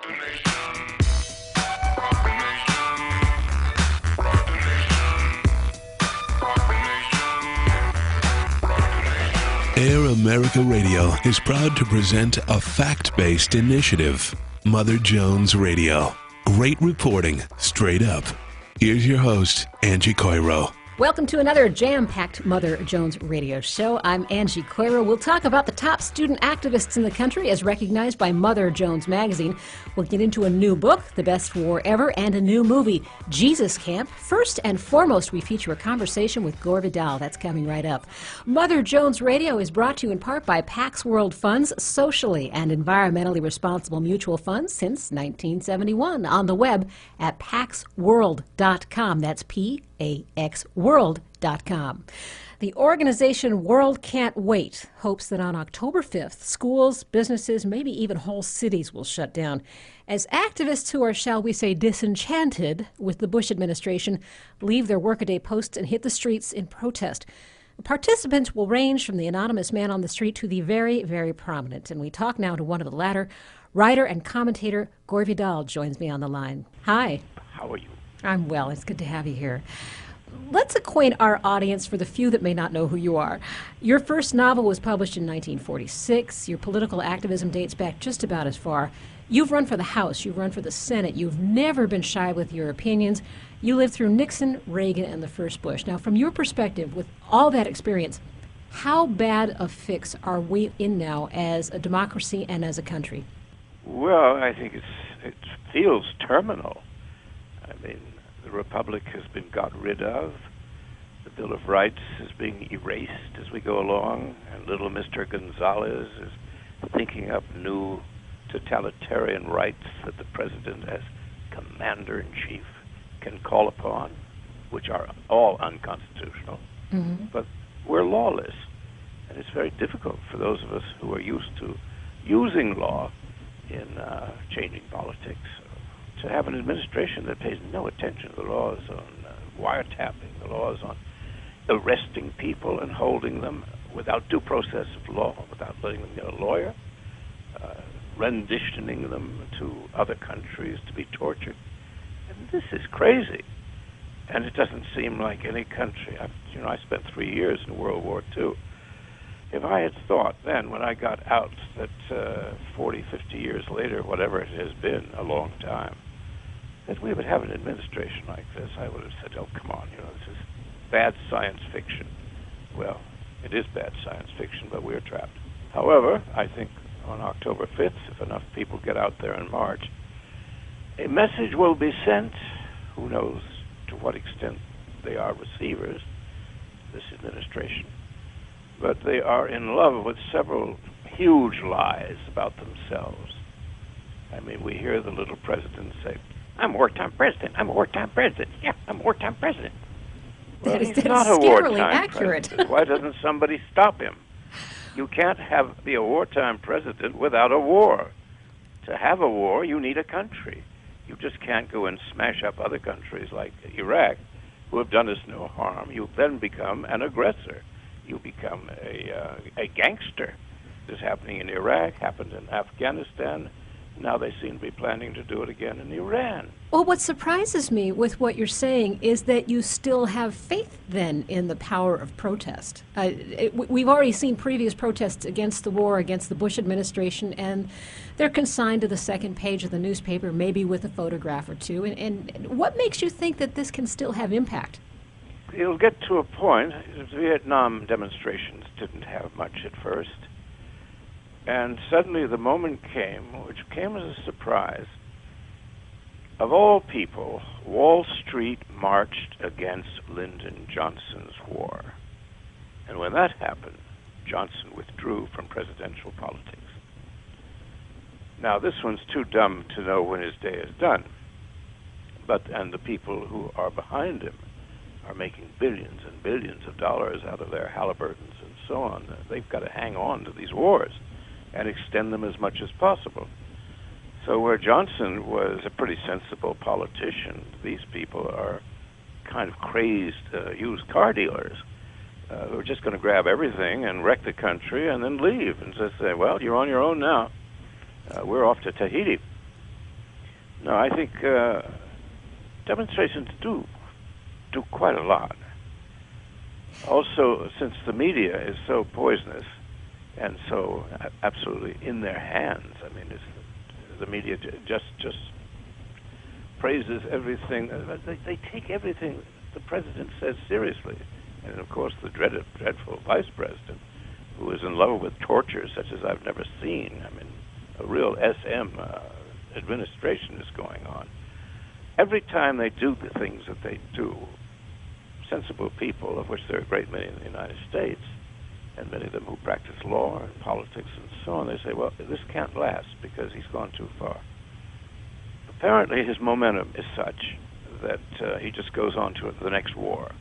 Air America Radio is proud to present a fact-based initiative, Mother Jones Radio. Great reporting, straight up. Here's your host, Angie Coiro. Welcome to another jam-packed Mother Jones radio show. I'm Angie Coiro. We'll talk about the top student activists in the country as recognized by Mother Jones magazine. We'll get into a new book, The Best War Ever, and a new movie, Jesus Camp. First and foremost, we feature a conversation with Gore Vidal. That's coming right up. Mother Jones Radio is brought to you in part by Pax World Funds, socially and environmentally responsible mutual funds since 1971. On the web at paxworld.com. That's PAXworld.com. The organization World Can't Wait hopes that on October 5th, schools, businesses, maybe even whole cities will shut down as activists who are, shall we say, disenchanted with the Bush administration leave their workaday posts and hit the streets in protest. Participants will range from the anonymous man on the street to the very, very prominent. And we talk now to one of the latter. Writer and commentator Gore Vidal joins me on the line. Hi. How are you? I'm well. It's good to have you here. Let's acquaint our audience, for the few that may not know who you are. Your first novel was published in 1946. Your political activism dates back just about as far. You've run for the House. You've run for the Senate. You've never been shy with your opinions. You lived through Nixon, Reagan, and the first Bush. Now, from your perspective, with all that experience, how bad a fix are we in now as a democracy and as a country? Well, I think it feels terminal. I mean, the Republic has been got rid of. The Bill of Rights is being erased as we go along, and little Mr. Gonzalez is thinking up new totalitarian rights that the president as commander-in-chief can call upon, which are all unconstitutional. Mm-hmm. But we're lawless, and it's very difficult for those of us who are used to using law in changing politics to have an administration that pays no attention to the laws on wiretapping, the laws on arresting people and holding them without due process of law, without letting them get a lawyer, renditioning them to other countries to be tortured. And this is crazy. And it doesn't seem like any country. I spent 3 years in World War II. If I had thought then, when I got out, that 40, 50 years later, whatever it has been, a long time, that we would have an administration like this, I would have said, oh, come on, this is bad science fiction. Well, it is bad science fiction, but we're trapped. However, I think on October 5th, if enough people get out there in March, a message will be sent. Who knows to what extent they are receivers, this administration. But they are in love with several huge lies about themselves. I mean, we hear the little president say, I'm a wartime president, I'm a wartime president, yeah, I'm a wartime president. Well, he's not a wartime president. Why doesn't somebody stop him? You can't be a wartime president without a war. To have a war, you need a country. You just can't go and smash up other countries like Iraq, who have done us no harm. You then become an aggressor. You become a gangster. This is happening in Iraq, happened in Afghanistan. Now they seem to be planning to do it again in Iran. Well, what surprises me with what you're saying is that you still have faith then in the power of protest. We've already seen previous protests against the war, against the Bush administration, and they're consigned to the second page of the newspaper, maybe with a photograph or two. And what makes you think that this can still have impact? It'll get to a point. The Vietnam demonstrations didn't have much at first. And suddenly the moment came, which came as a surprise. Of all people, Wall Street marched against Lyndon Johnson's war. And when that happened, Johnson withdrew from presidential politics. Now, this one's too dumb to know when his day is done. And the people who are behind him are making billions and billions of dollars out of their Halliburtons and so on. They've got to hang on to these wars and extend them as much as possible. So where Johnson was a pretty sensible politician, these people are kind of crazed used car dealers who are just going to grab everything and wreck the country and then leave and just say, well, you're on your own now. We're off to Tahiti. No, I think demonstrations do quite a lot. Also, since the media is so poisonous and so absolutely in their hands, I mean, the media just praises everything. They take everything the president says seriously. And, of course, the dreadful vice president, who is in love with torture such as I've never seen. I mean, a real SM administration is going on. Every time they do the things that they do, sensible people, of which there are a great many in the United States, and many of them who practice law and politics and so on, they say, well, this can't last because he's gone too far. Apparently his momentum is such that he just goes on to the next war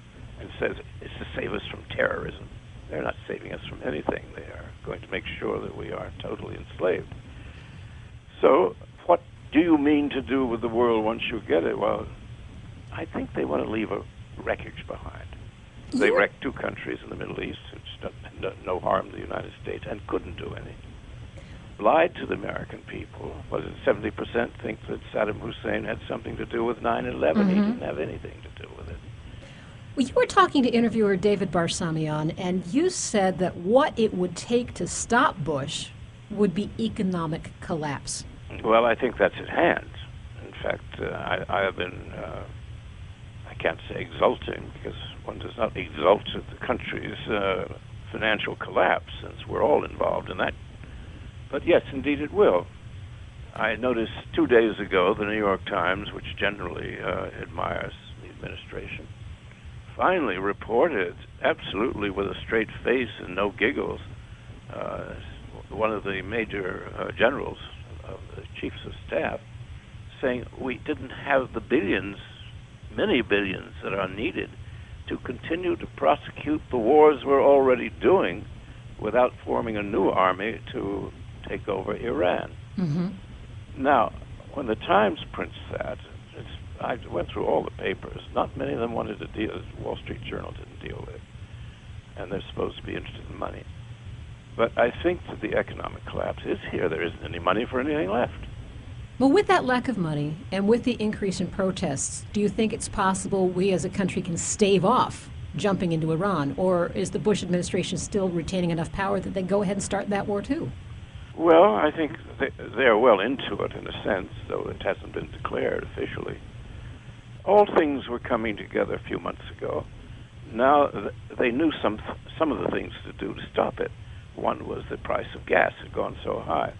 and says it's to save us from terrorism. They're not saving us from anything. They are going to make sure that we are totally enslaved. So what do you mean to do with the world once you get it? Well, I think they want to leave a wreckage behind. They wrecked 2 countries in the Middle East, which done no harm to the United States, and couldn't do anything. Lied to the American people. Was it 70% think that Saddam Hussein had something to do with 9/11? Mm-hmm. He didn't have anything to do with it. Well, you were talking to interviewer David Barsamian, and you said that what it would take to stop Bush would be economic collapse. Well, I think that's at hand. In fact, I have been, I can't say exulting, because one does not exult at the country's financial collapse, since we're all involved in that. But yes, indeed it will. I noticed 2 days ago the New York Times, which generally admires the administration, finally reported, absolutely with a straight face and no giggles, one of the major generals of the chiefs of staff saying we didn't have the billions, many billions that are needed to continue to prosecute the wars we're already doing without forming a new army to take over Iran. Mm-hmm. Now, when the Times prints that, I went through all the papers. Not many of them wanted to deal. The Wall Street Journal didn't deal with it, and they're supposed to be interested in money. But I think that the economic collapse is here. There isn't any money for anything left. Well, with that lack of money and with the increase in protests, do you think it's possible we as a country can stave off jumping into Iran, or is the Bush administration still retaining enough power that they go ahead and start that war too? Well, I think they're well into it in a sense, though it hasn't been declared officially. All things were coming together a few months ago. Now they knew some of the things to do to stop it. One was the price of gas had gone so high.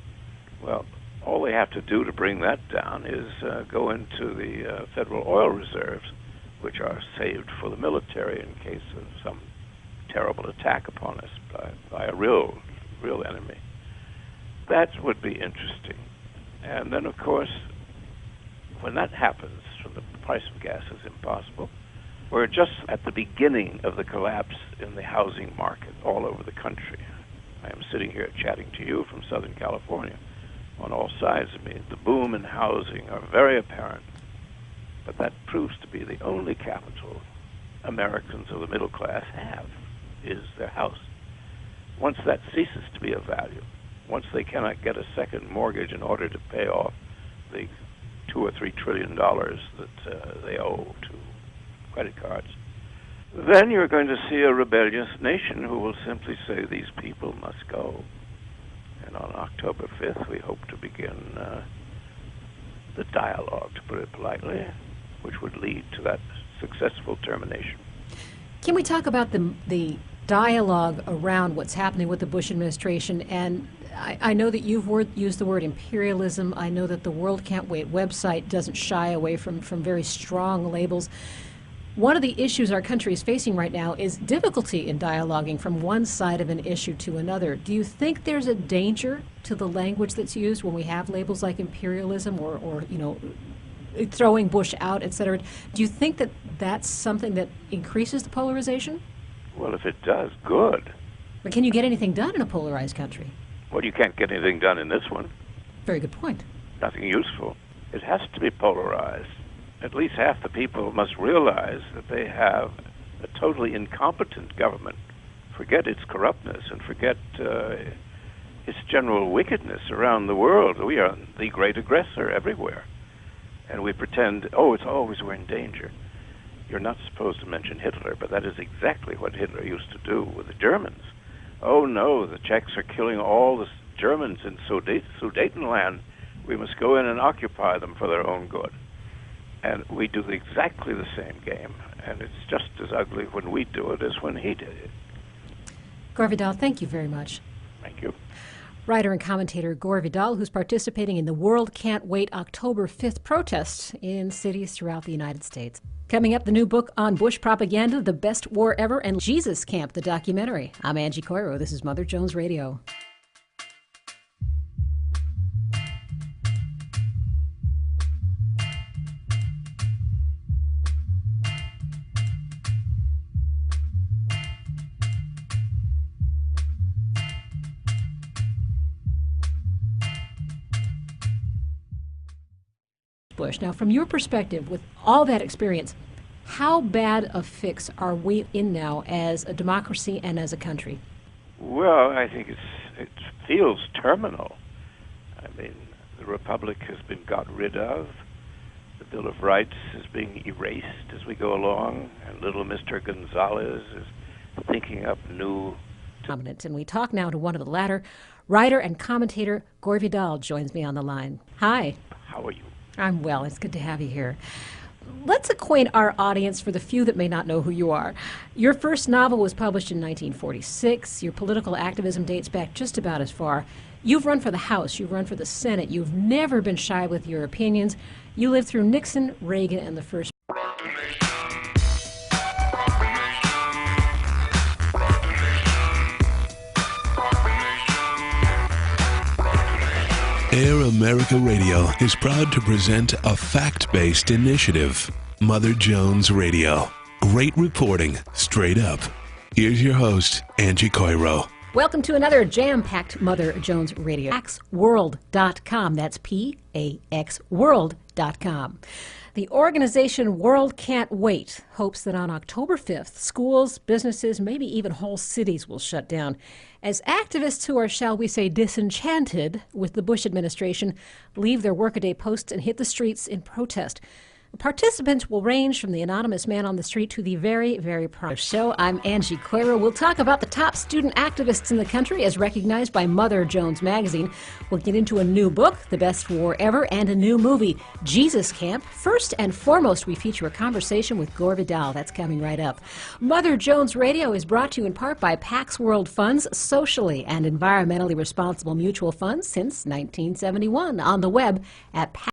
Well, all they have to do to bring that down is go into the federal oil reserves, which are saved for the military in case of some terrible attack upon us by a real enemy. That would be interesting. And then, of course, when that happens, when the price of gas is impossible, we're just at the beginning of the collapse in the housing market all over the country. I am sitting here chatting to you from Southern California. On all sides of me, the boom in housing are very apparent. But that proves to be the only capital Americans of the middle class have, is their house. Once that ceases to be of value, once they cannot get a second mortgage in order to pay off the $2 or $3 trillion that they owe to credit cards, then you're going to see a rebellious nation who will simply say these people must go. And on October 5th, we hope to begin the dialogue, to put it politely, which would lead to that successful termination. Can we talk about the dialogue around what's happening with the Bush administration? And I know that you've used the word imperialism. I know that the World Can't Wait website doesn't shy away from very strong labels. One of the issues our country is facing right now is difficulty in dialoguing from one side of an issue to another. Do you think there's a danger to the language that's used when we have labels like imperialism or throwing Bush out, et cetera? Do you think that that's something that increases the polarization? Well, if it does, good. But can you get anything done in a polarized country? Well, you can't get anything done in this one. Very good point. Nothing useful. It has to be polarized. At least half the people must realize that they have a totally incompetent government. Forget its corruptness and forget its general wickedness around the world. We are the great aggressor everywhere. And we pretend, oh, it's always we're in danger. You're not supposed to mention Hitler, but that is exactly what Hitler used to do with the Germans. Oh no, the Czechs are killing all the Germans in Sudetenland. We must go in and occupy them for their own good. And we do exactly the same game, and it's just as ugly when we do it as when he did it. Gore Vidal, thank you very much. Thank you. Writer and commentator Gore Vidal, who's participating in the World Can't Wait October 5th protests in cities throughout the United States. Coming up, the new book on Bush propaganda, The Best War Ever, and Jesus Camp, the documentary. I'm Angie Coiro. This is Mother Jones Radio. Bush. Now, from your perspective, with all that experience, how bad a fix are we in now as a democracy and as a country? Well, I think it feels terminal. I mean, the Republic has been got rid of. The Bill of Rights is being erased as we go along, and little Mr. Gonzalez is thinking up new... And we talk now to one of the latter. Writer and commentator Gore Vidal joins me on the line. Hi. How are you? I'm well. It's good to have you here. Let's acquaint our audience, for the few that may not know who you are. Your first novel was published in 1946. Your political activism dates back just about as far. You've run for the House. You've run for the Senate. You've never been shy with your opinions. You lived through Nixon, Reagan, and the first... Air America Radio is proud to present a fact-based initiative, Mother Jones Radio. Great reporting, straight up. Here's your host, Angie Coiro. Welcome to another jam-packed Mother Jones Radio. PaxWorld.com. That's PAXWorld.com. The organization World Can't Wait hopes that on October 5th, schools, businesses, maybe even whole cities will shut down as activists who are, shall we say, disenchanted with the Bush administration leave their workaday posts and hit the streets in protest. Participants will range from the anonymous man on the street to the very, very proud. So I'm Angie Coiro. We'll talk about the top student activists in the country as recognized by Mother Jones magazine. We'll get into a new book, The Best War Ever, and a new movie, Jesus Camp. First and foremost, we feature a conversation with Gore Vidal. That's coming right up. Mother Jones Radio is brought to you in part by Pax World Funds, socially and environmentally responsible mutual funds since 1971. On the web at